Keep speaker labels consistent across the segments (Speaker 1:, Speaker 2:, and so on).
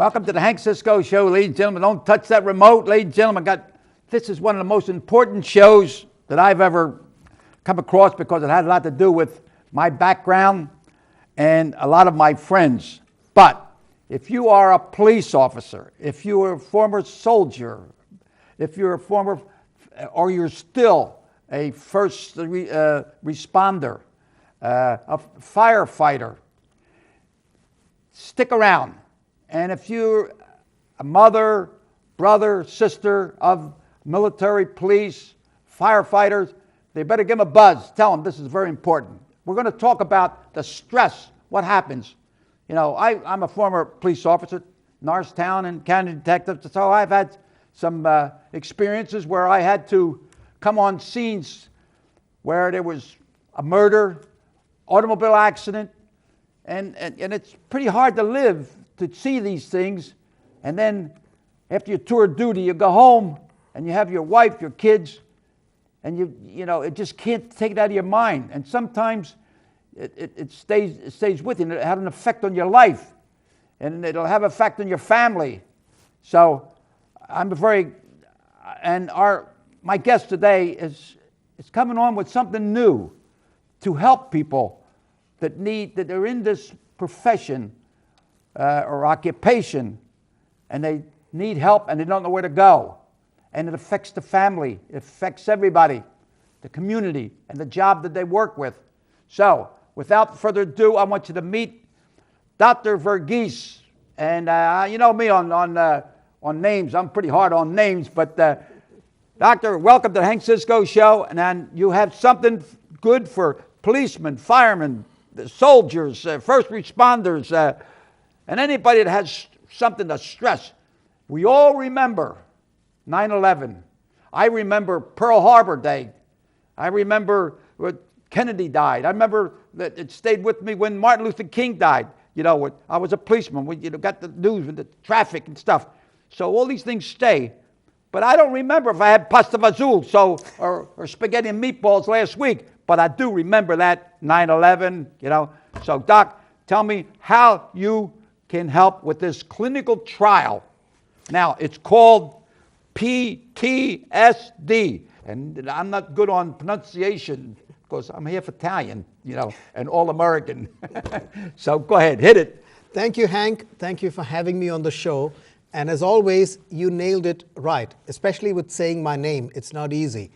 Speaker 1: Welcome to the Hank Cisco Show, ladies and gentlemen. Don't touch that remote, ladies and gentlemen. This is one of the most important shows that I've ever come across because it has a lot to do with my background and a lot of my friends. But if you are a police officer, if you are a former soldier, if you're a former, or you're still a first responder, a firefighter, stick around. And if you're a mother, brother, sister of military, police, firefighters, they better give them a buzz. Tell them this is very important. We're going to talk about the stress, what happens. You know, I'm a former police officer, Norristown and county detective, so I've had some experiences where I had to come on scenes where there was a murder, automobile accident, and it's pretty hard to live to see these things. And then after your tour of duty, you go home and you have your wife, your kids, and you know, it just can't take it out of your mind. And sometimes it stays with you, and it has an effect on your life, and it'll have an effect on your family. So my guest today is coming on with something new to help people that are in this profession or occupation, and they need help and they don't know where to go. And it affects the family, it affects everybody, the community, and the job that they work with. So, without further ado, I want you to meet Dr. Vergese. And you know me on names, I'm pretty hard on names, but Doctor, welcome to the Hank Cisco Show. And then you have something good for policemen, firemen, soldiers, first responders, and anybody that has something to stress. We all remember 9/11. I remember Pearl Harbor Day. I remember when Kennedy died. I remember that it stayed with me when Martin Luther King died. You know, I was a policeman. We got the news with the traffic and stuff. So all these things stay. But I don't remember if I had pasta fazool or spaghetti and meatballs last week. But I do remember that 9/11, you know. So, Doc, tell me how you can help with this clinical trial. Now, it's called PTSD. And I'm not good on pronunciation because I'm half Italian, you know, and all American. So go ahead, hit it.
Speaker 2: Thank you, Hank. Thank you for having me on the show. And as always, you nailed it right, especially with saying my name. It's not easy.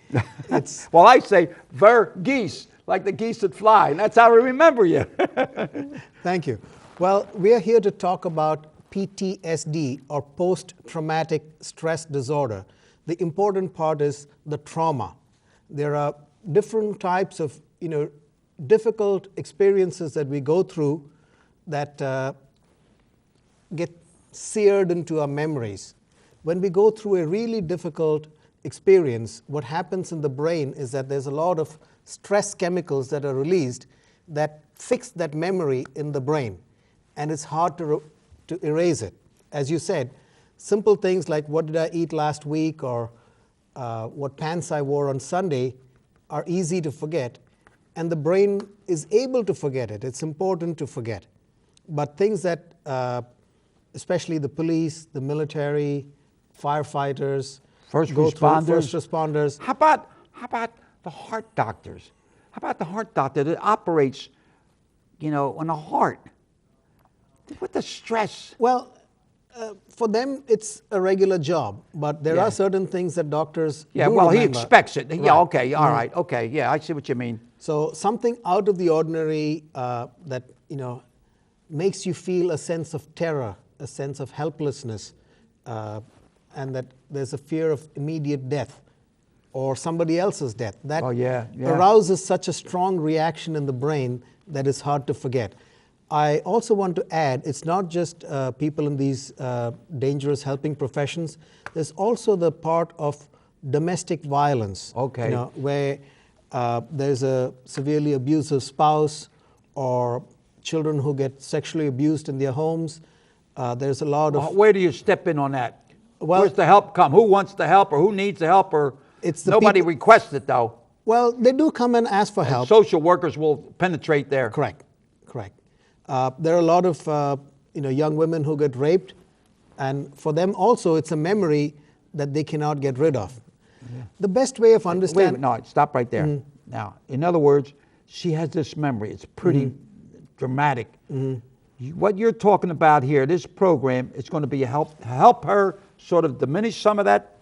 Speaker 1: Well, I say Vergese, like the geese that fly, and that's how I remember you.
Speaker 2: Thank you. Well, we are here to talk about PTSD, or post-traumatic stress disorder. The important part is the trauma. There are different types of, difficult experiences that we go through that get seared into our memories. When we go through a really difficult experience, what happens in the brain is that there's a lot of stress chemicals that are released that fix that memory in the brain, and it's hard to erase it. As you said, simple things like what did I eat last week or what pants I wore on Sunday are easy to forget, and the brain is able to forget it. It's important to forget. But things that especially the police, the military, firefighters,
Speaker 1: first responders. How about the heart doctors? How about the heart doctor that operates, on the heart? What the stress?
Speaker 2: Well, for them, it's a regular job, but there are certain things that doctors do
Speaker 1: well,
Speaker 2: remember.
Speaker 1: He expects it.
Speaker 2: Right.
Speaker 1: Yeah, okay, all right, okay, yeah, I see what you mean.
Speaker 2: So something out of the ordinary that, makes you feel a sense of terror, a sense of helplessness, and that there's a fear of immediate death or somebody else's death. That arouses such a strong reaction in the brain that is hard to forget. I also want to add, it's not just people in these dangerous helping professions. There's also the part of domestic violence, where there's a severely abusive spouse or children who get sexually abused in their homes. There's a lot of...
Speaker 1: Where do you step in on that? Well, where's the help come? Who wants the help, or who needs the help, or nobody requests it, though?
Speaker 2: Well, they do come and ask for help.
Speaker 1: Social workers will penetrate there.
Speaker 2: Correct. There are a lot of young women who get raped, And for them also, it's a memory that they cannot get rid of. The best way of understanding...
Speaker 1: Wait, no, stop right there. Now, in other words, she has this memory. It's pretty dramatic. What you're talking about here, this program, is going to be help her sort of diminish some of that?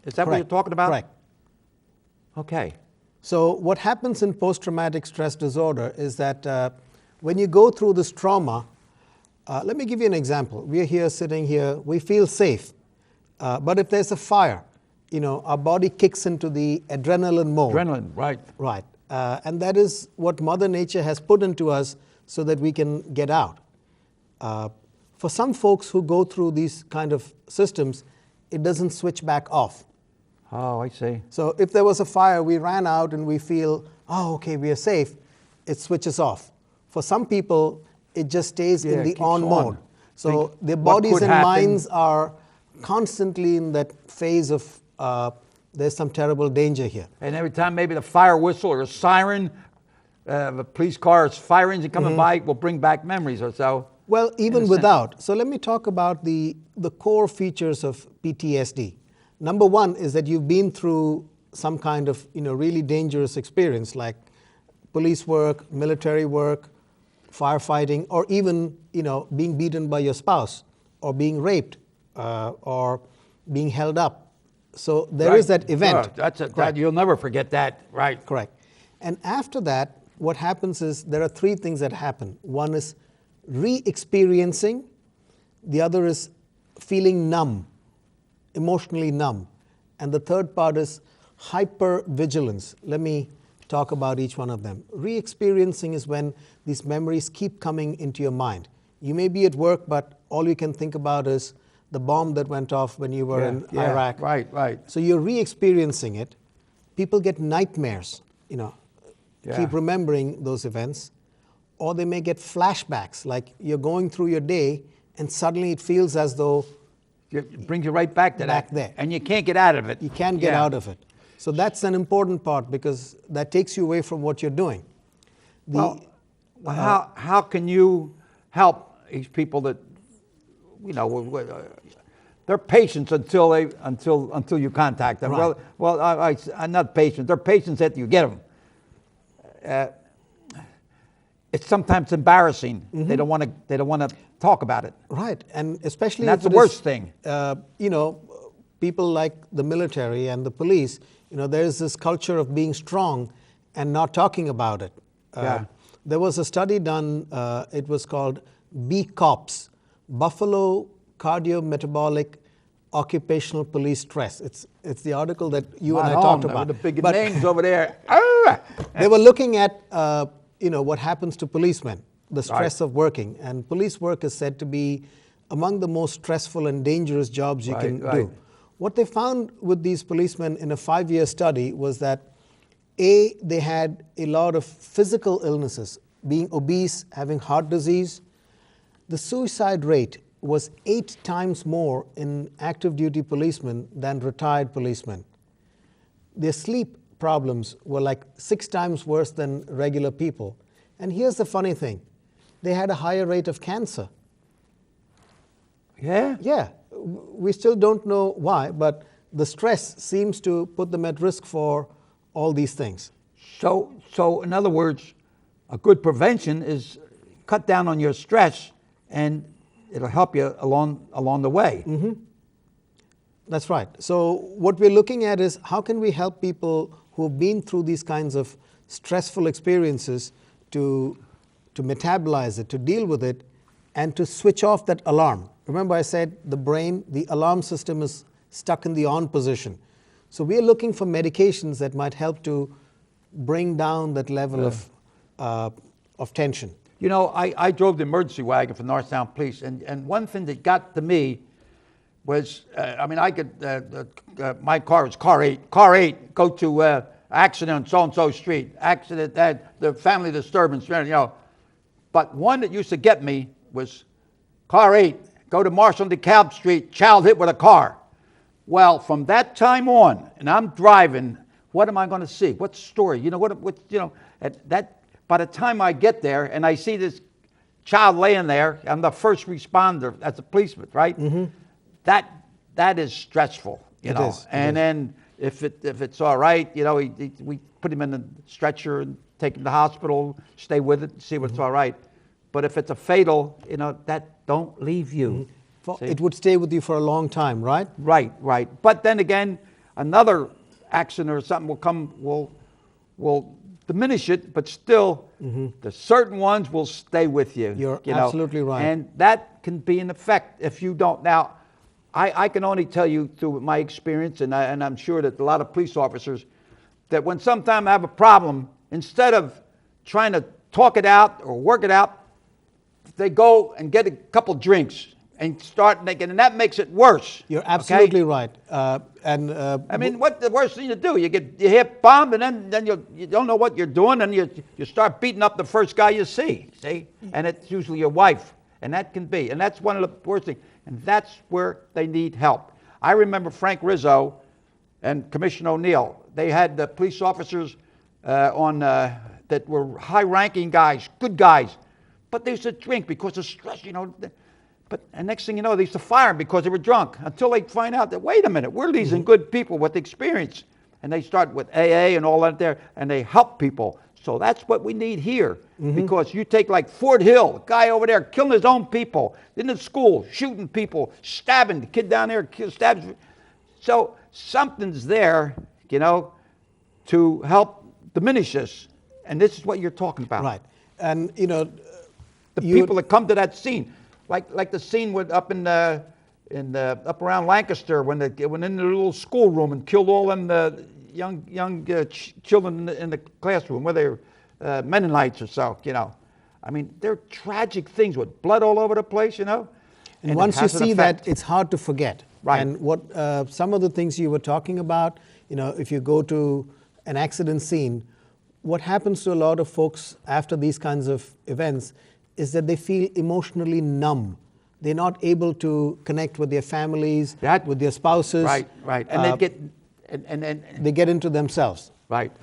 Speaker 1: Is that what you're talking about?
Speaker 2: Correct.
Speaker 1: Okay.
Speaker 2: So what happens in post-traumatic stress disorder is that when you go through this trauma, let me give you an example. We are here, sitting here, we feel safe. But if there's a fire, our body kicks into the adrenaline mode.
Speaker 1: Adrenaline, right.
Speaker 2: Right. And that is what Mother Nature has put into us so that we can get out. For some folks who go through these kind of systems, it doesn't switch back off.
Speaker 1: Oh, I see.
Speaker 2: So if there was a fire, we ran out and we feel, oh, okay, we are safe, it switches off. For some people, it just stays in the on mode. So their bodies and minds are constantly in that phase of there's some terrible danger here.
Speaker 1: And every time maybe the fire whistle or a siren, the police car is fire engine coming by, will bring back memories or so.
Speaker 2: Well, even without. So let me talk about the core features of PTSD. Number one is that you've been through some kind of really dangerous experience like police work, military work, firefighting, or even being beaten by your spouse, or being raped, or being held up. So there is that event.
Speaker 1: That, you'll never forget that, right?
Speaker 2: Correct. And after that, what happens is there are three things that happen. One is re-experiencing. The other is feeling numb, emotionally numb. And the third part is hypervigilance. Let me talk about each one of them. Re-experiencing is when these memories keep coming into your mind. You may be at work, but all you can think about is the bomb that went off when you were in Iraq.
Speaker 1: Right, right.
Speaker 2: So you're re-experiencing it. People get nightmares, keep remembering those events. Or they may get flashbacks, like you're going through your day and suddenly it feels as though
Speaker 1: it brings you right back to
Speaker 2: back there.
Speaker 1: And you can't get out of it.
Speaker 2: You can't get out of it. So that's an important part because that takes you away from what you're doing.
Speaker 1: How can you help these people that, they're patients until you contact them.
Speaker 2: Right.
Speaker 1: I'm not patient. They're patients after you get them. It's sometimes embarrassing. They don't want to talk about it.
Speaker 2: Right, and especially
Speaker 1: that's the worst thing.
Speaker 2: People like the military and the police. There's this culture of being strong and not talking about it. There was a study done. It was called B-COPS, Buffalo Cardiometabolic Occupational Police Stress. It's the article that you and I talked about.
Speaker 1: The big names over there.
Speaker 2: They were looking at what happens to policemen, the stress of working. And police work is said to be among the most stressful and dangerous jobs you can do. What they found with these policemen in a 5-year study was that they had a lot of physical illnesses, being obese, having heart disease. The suicide rate was 8 times more in active duty policemen than retired policemen. Their sleep problems were like 6 times worse than regular people. And here's the funny thing. They had a higher rate of cancer.
Speaker 1: Yeah?
Speaker 2: Yeah. We still don't know why, but the stress seems to put them at risk for all these things.
Speaker 1: So in other words, a good prevention is cut down on your stress, and it'll help you along the way.
Speaker 2: That's right. So what we're looking at is how can we help people who've been through these kinds of stressful experiences to metabolize it, to deal with it, and to switch off that alarm. Remember I said the brain, the alarm system is stuck in the on position. So we are looking for medications that might help to bring down that level of tension.
Speaker 1: I drove the emergency wagon for Northtown Police, and one thing that got to me was, my car was car 8, go to accident on so-and-so street, accident, the family disturbance, But one that used to get me was car 8, go to Marshall and DeKalb Street, child hit with a car. Well, from that time on, and I'm driving, what am I going to see? What story? By the time I get there and I see this child laying there, I'm the first responder as a policeman, right? that is stressful, you know. And then if it's all right, you know, we put him in the stretcher and take him to the hospital, stay with it, see what's all right. But if it's a fatal, you know, that don't leave you.
Speaker 2: It would stay with you for a long time, right?
Speaker 1: Right. But then again, another accident or something will diminish it, but still, the certain ones will stay with you.
Speaker 2: You're
Speaker 1: know?
Speaker 2: absolutely right.
Speaker 1: And that can be an effect if you don't. Now, I can only tell you through my experience, and I'm sure that a lot of police officers, that when sometime I have a problem, instead of trying to talk it out or work it out, they go and get a couple drinks and start making, and that makes it worse.
Speaker 2: You're absolutely right.
Speaker 1: I mean, what's the worst thing to do? You get your hip bombed, and then you don't know what you're doing, and you start beating up the first guy you see, and it's usually your wife, and that can be, and that's one of the worst things, and that's where they need help. I remember Frank Rizzo and Commissioner O'Neill. They had the police officers that were high-ranking guys, good guys, but they used to drink because of stress, you know. And next thing you know, they used to fire them because they were drunk, until they find out that, wait a minute, we're losing good people with experience. And they start with AA and all that there, and they help people. So that's what we need here. Because you take like Fort Hill, a guy over there killing his own people, in the school, shooting people, stabbing the kid down there, stabs. So something's there, you know, to help diminish this. And this is what you're talking about.
Speaker 2: Right. And, you know,
Speaker 1: the people that come to that scene. Like the scene with up up around Lancaster when they went in the little schoolroom and killed all them young children in the classroom, where they were Mennonites or so, you know. I mean, they're tragic things with blood all over the place, you know.
Speaker 2: And once you see that, it's hard to forget.
Speaker 1: Right.
Speaker 2: And what some of the things you were talking about, you know, if you go to an accident scene, what happens to a lot of folks after these kinds of events is that they feel emotionally numb. They're not able to connect with their families, with their spouses.
Speaker 1: Right. And
Speaker 2: they get into themselves.
Speaker 1: Right.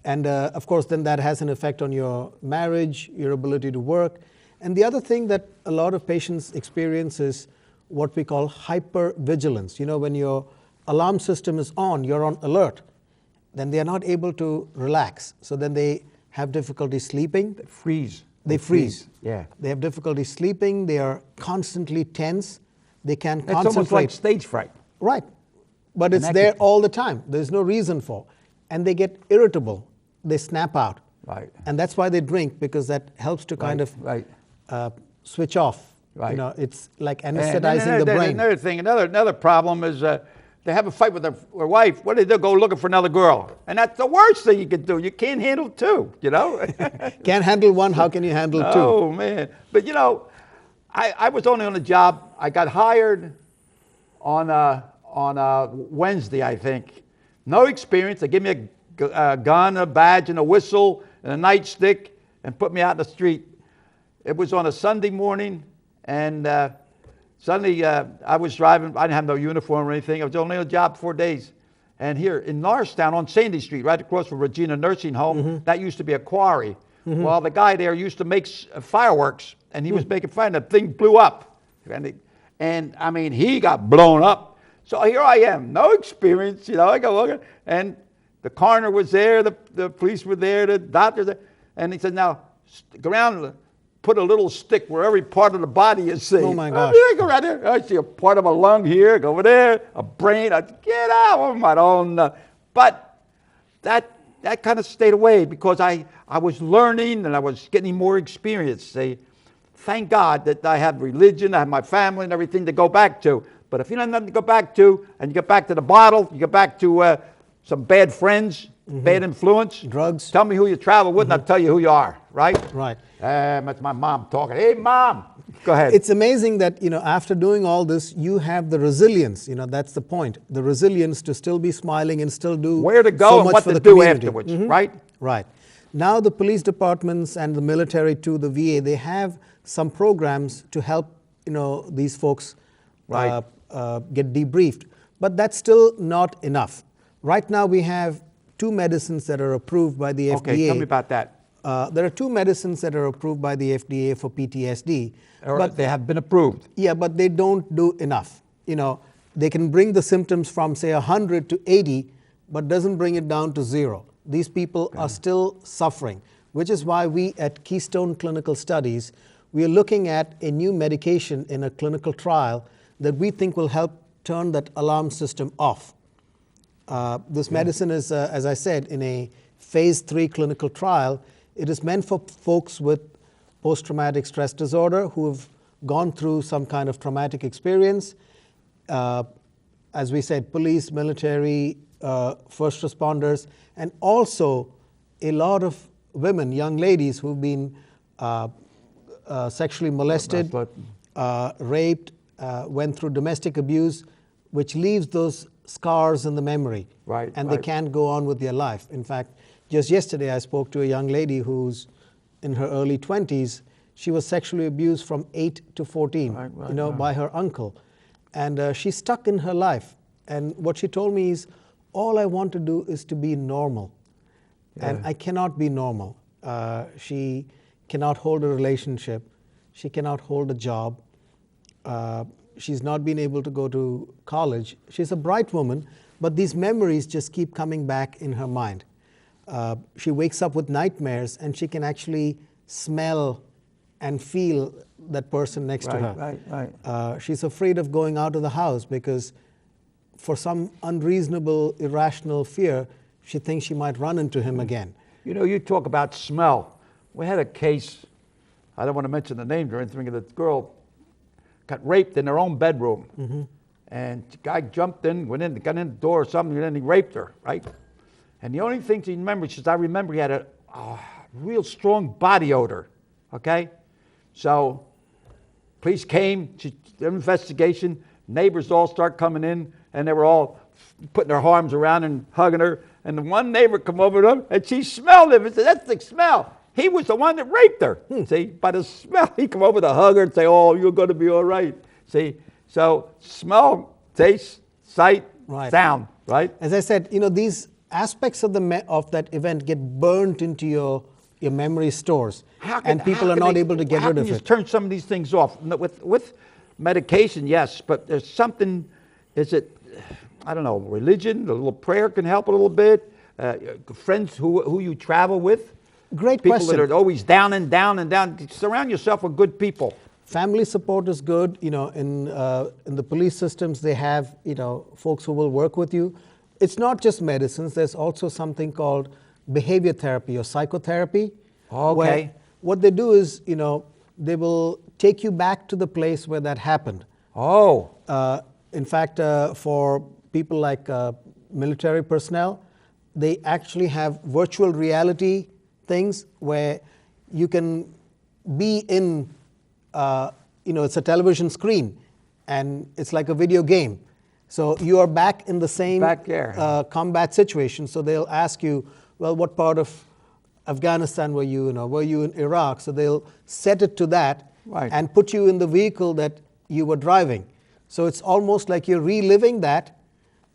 Speaker 2: And of course, then that has an effect on your marriage, your ability to work. And the other thing that a lot of patients experience is what we call hypervigilance. You know, when your alarm system is on, you're on alert, then they're not able to relax. So then they have difficulty sleeping. They freeze.
Speaker 1: Yeah.
Speaker 2: They have difficulty sleeping. They are constantly tense. They can't concentrate.
Speaker 1: It's almost like stage fright.
Speaker 2: Right. But it's there all the time. There's no reason for. And they get irritable. They snap out.
Speaker 1: Right.
Speaker 2: And that's why they drink, because that helps to kind of switch off.
Speaker 1: Right.
Speaker 2: You know, it's like anesthetizing the brain.
Speaker 1: Another thing, another problem is they have a fight with their wife. What do they do? Go looking for another girl. And that's the worst thing you can do. You can't handle two, you know.
Speaker 2: Can't handle one, how can you handle two?
Speaker 1: Oh, man. But, you know, I was only on the job. I got hired on Wednesday, I think. No experience. They give me a gun, a badge, and a whistle, and a nightstick, and put me out in the street. It was on a Sunday morning, and suddenly I was driving. I didn't have no uniform or anything. I was only on the job 4 days. And here in Norristown on Sandy Street, right across from Regina Nursing Home, that used to be a quarry. Well, the guy there used to make fireworks, and he was making fire, and the thing blew up. And I mean, he got blown up. So here I am, no experience, you know. I go looking, and the coroner was there, the police were there, the doctors there, and he said, "Now go around, put a little stick where every part of the body is seen."
Speaker 2: Oh my gosh!
Speaker 1: I go right there. I see a part of a lung here, go over there, a brain. I get out of my own. But that kind of stayed away because I was learning and I was getting more experience. See, thank God that I have religion, I have my family and everything to go back to. But if you don't have nothing to go back to, and you get back to the bottle, you get back to some bad friends, bad influence,
Speaker 2: drugs.
Speaker 1: Tell me who you travel with, and I'll tell you who you are. Right?
Speaker 2: Right.
Speaker 1: That's my mom talking. Hey, Mom. Go ahead.
Speaker 2: It's amazing that, you know, after doing all this, you have the resilience. You know, that's the point. The resilience to still be smiling and still do
Speaker 1: where to go
Speaker 2: so
Speaker 1: and
Speaker 2: much
Speaker 1: what
Speaker 2: for
Speaker 1: to
Speaker 2: the
Speaker 1: do
Speaker 2: community.
Speaker 1: afterwards. Right?
Speaker 2: Right. Now the police departments and the military too, the VA, they have some programs to help, you know, these folks get debriefed. But that's still not enough. Right now we have 2 medicines that are approved by the FDA.
Speaker 1: Okay, tell me about that.
Speaker 2: There are 2 medicines that are approved by the FDA for PTSD.
Speaker 1: But they have been approved.
Speaker 2: Yeah, but they don't do enough. they can bring the symptoms from, say, 100 to 80, but doesn't bring it down to 0. These people are still suffering, which is why we at Keystone Clinical Studies, we are looking at a new medication in a clinical trial that we think will help turn that alarm system off. This medicine is, as I said, in a phase 3 clinical trial. It is meant for folks with post-traumatic stress disorder who have gone through some kind of traumatic experience. As we said, police, military, first responders, and also a lot of women, young ladies who've been sexually molested, raped, went through domestic abuse, which leaves those scars in the memory.
Speaker 1: Right,
Speaker 2: and they can't go on with their life. In fact, just yesterday I spoke to a young lady who's in her early 20s. She was sexually abused from 8 to 14, by her uncle. And she's stuck in her life. And what she told me is, all I want to do is to be normal. And I cannot be normal. She cannot hold a relationship. She cannot hold a job. She's not been able to go to college. She's a bright woman, but these memories just keep coming back in her mind. She wakes up with nightmares, and she can actually smell and feel that person next to her. She's afraid of going out of the house because for some unreasonable, irrational fear, she thinks she might run into him again.
Speaker 1: You talk about smell. We had a case, I don't want to mention the name or anything, of the girl got raped in her own bedroom. And the guy jumped in, got in the door or something, and then he raped her, right? And the only thing she remembers is, I remember he had a real strong body odor, okay? So police came, investigation, neighbors all start coming in, and they were all putting their arms around and hugging her. And the one neighbor come over to her, and she smelled him and said, "That's the smell. He was the one that raped her." See, by the smell, he come over to hug her and say, "Oh, you're going to be all right." See, so smell, taste, sight, sound, right?
Speaker 2: As I said, these aspects of that event get burnt into your memory stores, and people are not able to get rid of it.
Speaker 1: How can you turn some of these things off? With medication, yes, but there's something, is it, I don't know, religion, a little prayer can help a little bit, friends who you travel with.
Speaker 2: Great
Speaker 1: people
Speaker 2: question.
Speaker 1: People that are always down and down and down. Surround yourself with good people.
Speaker 2: Family support is good. In the police systems, they have, folks who will work with you. It's not just medicines. There's also something called behavior therapy or psychotherapy.
Speaker 1: Okay.
Speaker 2: What they do is, they will take you back to the place where that happened.
Speaker 1: Oh.
Speaker 2: In fact, for people like military personnel, they actually have virtual reality things where you can be in, it's a television screen, and it's like a video game. So you are back in the same combat situation. So they'll ask you, well, what part of Afghanistan were you in, or were you in Iraq? So they'll set it to that and put you in the vehicle that you were driving. So it's almost like you're reliving that,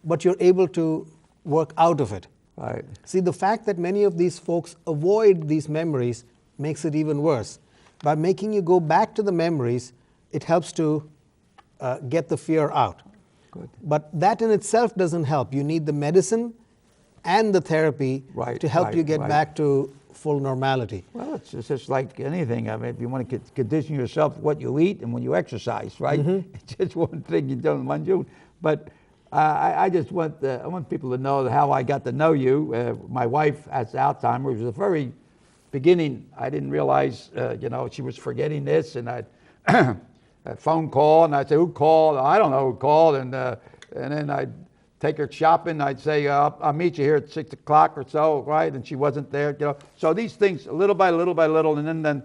Speaker 2: but you're able to work out of it.
Speaker 1: Right.
Speaker 2: See, the fact that many of these folks avoid these memories makes it even worse. By making you go back to the memories, it helps to get the fear out.
Speaker 1: Good.
Speaker 2: But that in itself doesn't help. You need the medicine and the therapy to help you get back to full normality.
Speaker 1: Well, it's just like anything. I mean, if you want to condition yourself what you eat and when you exercise, right? It's just one thing you don't want to do. But I just want I want people to know how I got to know you. My wife has Alzheimer's. It was the very beginning. I didn't realize, she was forgetting this, and I'd a phone call, and I'd say, "Who called?" "I don't know who called," and then I'd take her shopping. I'd say, "I'll meet you here at 6 o'clock or so," right? And she wasn't there. So these things, little by little by little, and then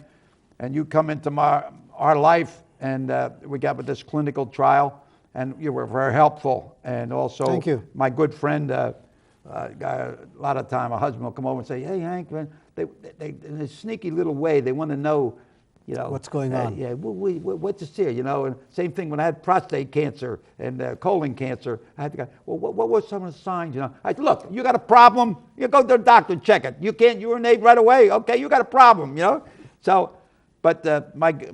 Speaker 1: you come into our life, and we got with this clinical trial. And you were very helpful, and also
Speaker 2: Thank you.
Speaker 1: My good friend. A lot of time, a husband will come over and say, "Hey, Hank, man," they in a sneaky little way, they want to know,
Speaker 2: what's going on.
Speaker 1: Yeah, what's this here? And same thing when I had prostate cancer and colon cancer. I had to go, well, what were some of the signs? I said, "Look, you got a problem. You go to the doctor and check it. You can't urinate right away. Okay, you got a problem. So, but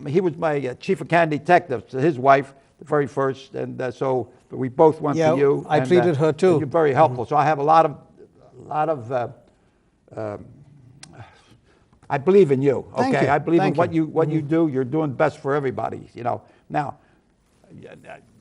Speaker 1: he was my chief of county detective. So his wife. the very first, and so we both went
Speaker 2: Yeah,
Speaker 1: to you.
Speaker 2: I
Speaker 1: and,
Speaker 2: treated her too.
Speaker 1: You're very helpful. So I have a lot of. I believe in you. Okay,
Speaker 2: Thank you.
Speaker 1: I believe in
Speaker 2: Thank
Speaker 1: what you do. You're doing best for everybody. Now,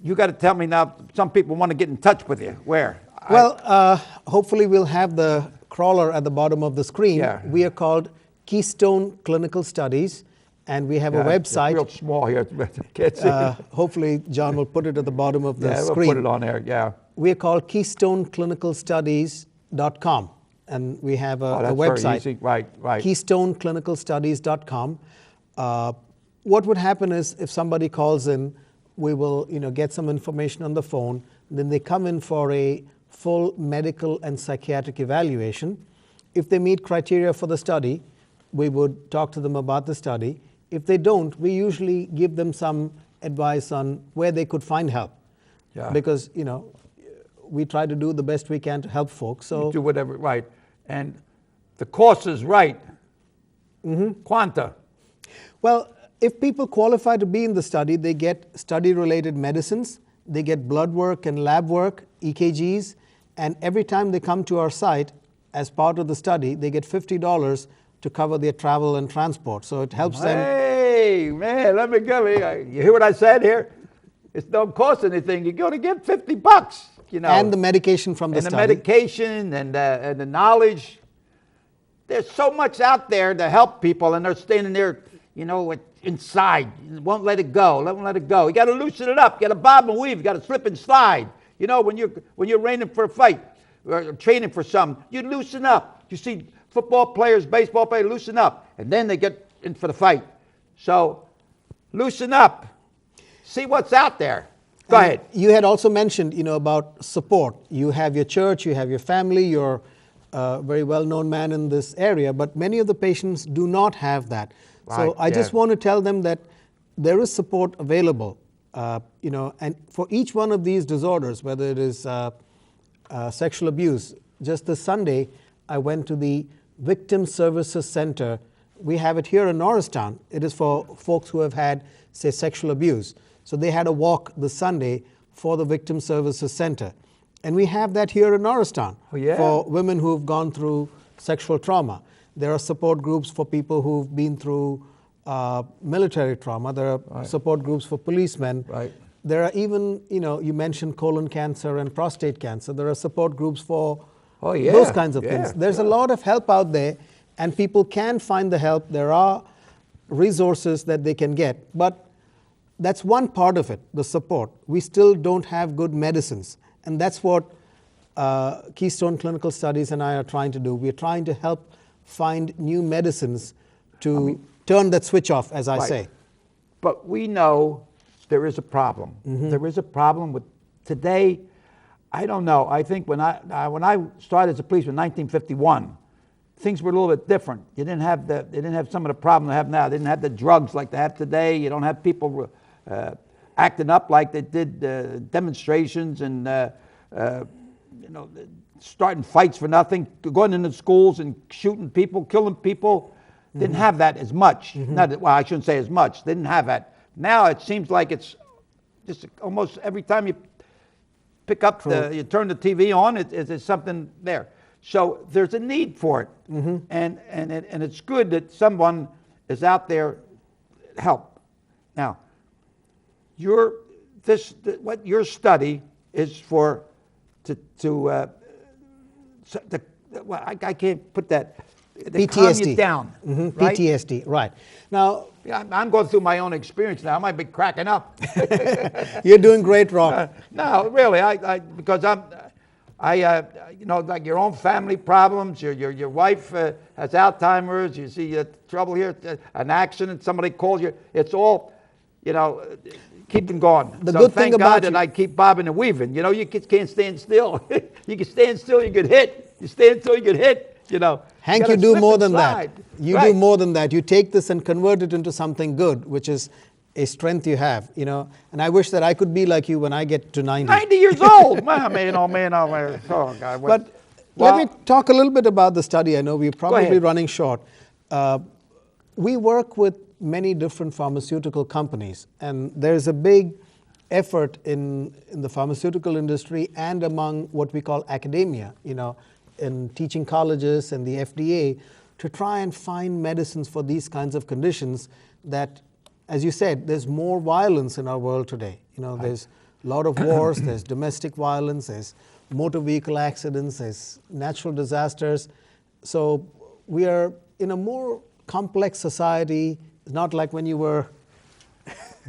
Speaker 1: you got to tell me now. Some people want to get in touch with you. Where?
Speaker 2: Well, hopefully we'll have the crawler at the bottom of the screen.
Speaker 1: Yeah.
Speaker 2: We are called Keystone Clinical Studies, and we have a website.
Speaker 1: It's real small here. Can't see.
Speaker 2: Hopefully, John will put it at the bottom of the screen.
Speaker 1: We'll put it on there. Yeah.
Speaker 2: We are called KeystoneClinicalStudies.com, and we have a
Speaker 1: That's
Speaker 2: website.
Speaker 1: very easy. Right.
Speaker 2: KeystoneClinicalStudies.com. What would happen is if somebody calls in, we will get some information on the phone. Then they come in for a full medical and psychiatric evaluation. If they meet criteria for the study, we would talk to them about the study. If they don't, we usually give them some advice on where they could find help.
Speaker 1: Yeah.
Speaker 2: Because we try to do the best we can to help folks. So
Speaker 1: You do whatever, right. And the cost is right. Quanta.
Speaker 2: Well, if people qualify to be in the study, they get study-related medicines, they get blood work and lab work, EKGs, and every time they come to our site as part of the study, they get $50 to cover their travel and transport. So it helps them.
Speaker 1: Hey, man, let me go. You hear what I said here? It don't cost anything. You're going to get $50,
Speaker 2: And the medication from the
Speaker 1: and
Speaker 2: study.
Speaker 1: the medication and the knowledge. There's so much out there to help people, and they're standing there, inside. Won't let it go. Won't let it go. You got to loosen it up. You got to bob and weave. You got to slip and slide. When you're training for a fight or training for something, you loosen up. You see football players, baseball players loosen up, and then they get in for the fight. So loosen up. See what's out there. Go ahead.
Speaker 2: You had also mentioned, about support. You have your church, you have your family, you're a very well-known man in this area, but many of the patients do not have that. So
Speaker 1: Right,
Speaker 2: I just want to tell them that there is support available, and for each one of these disorders, whether it is sexual abuse. Just this Sunday, I went to the Victim Services Center. We have it here in Norristown. It is for folks who have had, say, sexual abuse. So they had a walk this Sunday for the Victim Services Center. And we have that here in Norristown for women who have gone through sexual trauma. There are support groups for people who've been through military trauma. There are support groups for policemen.
Speaker 1: Right.
Speaker 2: There are even, you mentioned colon cancer and prostate cancer. There are support groups for those kinds of things. There's a lot of help out there, and people can find the help. There are resources that they can get. But that's one part of it, the support. We still don't have good medicines. And that's what Keystone Clinical Studies and I are trying to do. We're trying to help find new medicines to turn that switch off, as I say.
Speaker 1: But we know there is a problem. There is a problem with today. I don't know. I think when I started as a policeman in 1951, things were a little bit different. They didn't have some of the problems they have now. They didn't have the drugs like they have today. You don't have people acting up like they did demonstrations and starting fights for nothing, going into schools and shooting people, killing people. Didn't have that as much. I shouldn't say as much. They didn't have that. Now it seems like it's just almost every time you pick up you turn the TV on, it's something there. So there's a need for it, and it's good that someone is out there to help. Now, what your study is for I can't put that. To calm you down. Right?
Speaker 2: PTSD, right. Now,
Speaker 1: I'm going through my own experience now. I might be cracking up.
Speaker 2: You're doing great, Rock.
Speaker 1: No, really, because like your own family problems. Your wife has Alzheimer's. You see trouble here, an accident. Somebody calls you. It's all, keeping going.
Speaker 2: The good thing
Speaker 1: thank
Speaker 2: about
Speaker 1: God that I keep bobbing and weaving. You can't stand still. You can stand still, you get hit. You stand still, you get hit.
Speaker 2: Hank, you do more than that. You
Speaker 1: Right.
Speaker 2: do more than that. You take this and convert it into something good, which is a strength you have, And I wish that I could be like you when I get to 90.
Speaker 1: 90 years old. Man, oh man. Oh, God.
Speaker 2: But let me talk a little bit about the study. I know we're probably
Speaker 1: ahead.
Speaker 2: running short. We work with many different pharmaceutical companies, and there's a big effort in the pharmaceutical industry and among what we call academia, in teaching colleges and the FDA, to try and find medicines for these kinds of conditions that, as you said, there's more violence in our world today. There's a lot of wars, there's domestic violence, there's motor vehicle accidents, there's natural disasters. So we are in a more complex society. It's not like when you were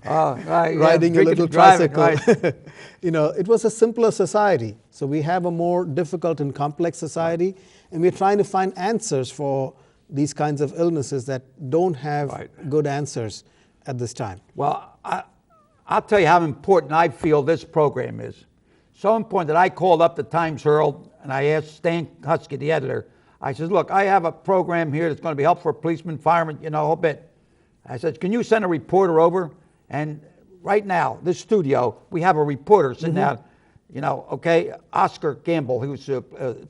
Speaker 2: riding your little tricycle. Right. It was a simpler society. So we have a more difficult and complex society, and we're trying to find answers for these kinds of illnesses that don't have good answers at this time.
Speaker 1: Well, I'll tell you how important I feel this program is. So important that I called up the Times-Herald and I asked Stan Husky, the editor, I said, look, I have a program here that's going to be helpful for policemen, firemen, a whole bit. I said, can you send a reporter over? And right now, this studio, we have a reporter sitting out, Oscar Gamble, who's a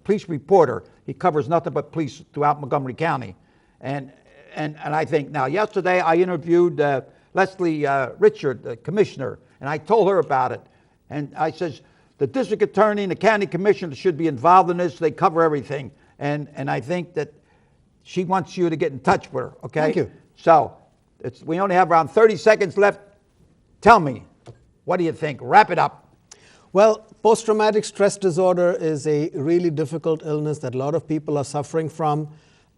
Speaker 1: police reporter. He covers nothing but police throughout Montgomery County. And I think, now, yesterday I interviewed Leslie Richard, the commissioner, and I told her about it. And I says, the district attorney and the county commissioner should be involved in this. They cover everything. And I think that she wants you to get in touch with her, okay?
Speaker 2: Thank you.
Speaker 1: So, we only have around 30 seconds left. Tell me, what do you think? Wrap it up.
Speaker 2: Well, post-traumatic stress disorder is a really difficult illness that a lot of people are suffering from.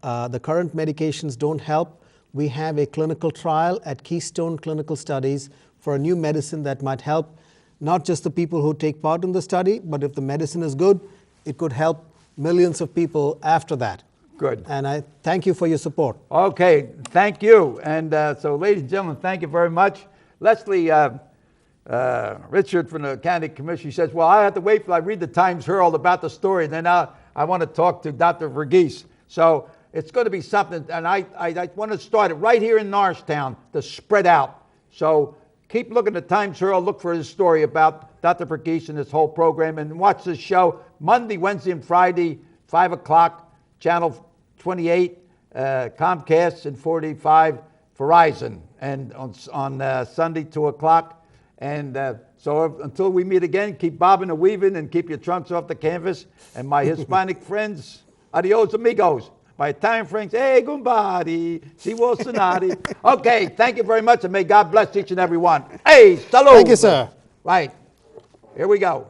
Speaker 2: The current medications don't help. We have a clinical trial at Keystone Clinical Studies for a new medicine that might help not just the people who take part in the study, but if the medicine is good, it could help millions of people after that.
Speaker 1: Good.
Speaker 2: And I thank you for your support.
Speaker 1: Okay, thank you. And so, ladies and gentlemen, thank you very much. Leslie Richard from the County Commission, says, well, I have to wait till I read the Times-Herald about the story, and then I want to talk to Dr. Vergese. So it's going to be something, and I want to start it right here in Norristown to spread out. So keep looking at the Times-Herald, look for his story about Dr. Vergese and this whole program, and watch this show Monday, Wednesday, and Friday, 5 o'clock, Channel 28, Comcast, and 45, Verizon, and on Sunday, 2 o'clock. And so until we meet again, keep bobbing and weaving and keep your trunks off the canvas. And my Hispanic friends, adios amigos. My Italian friends, hey, gumbari, si vuol sonare. Okay, thank you very much, and may God bless each and every one. Hey, salud.
Speaker 2: Thank you, sir.
Speaker 1: Right, here we go.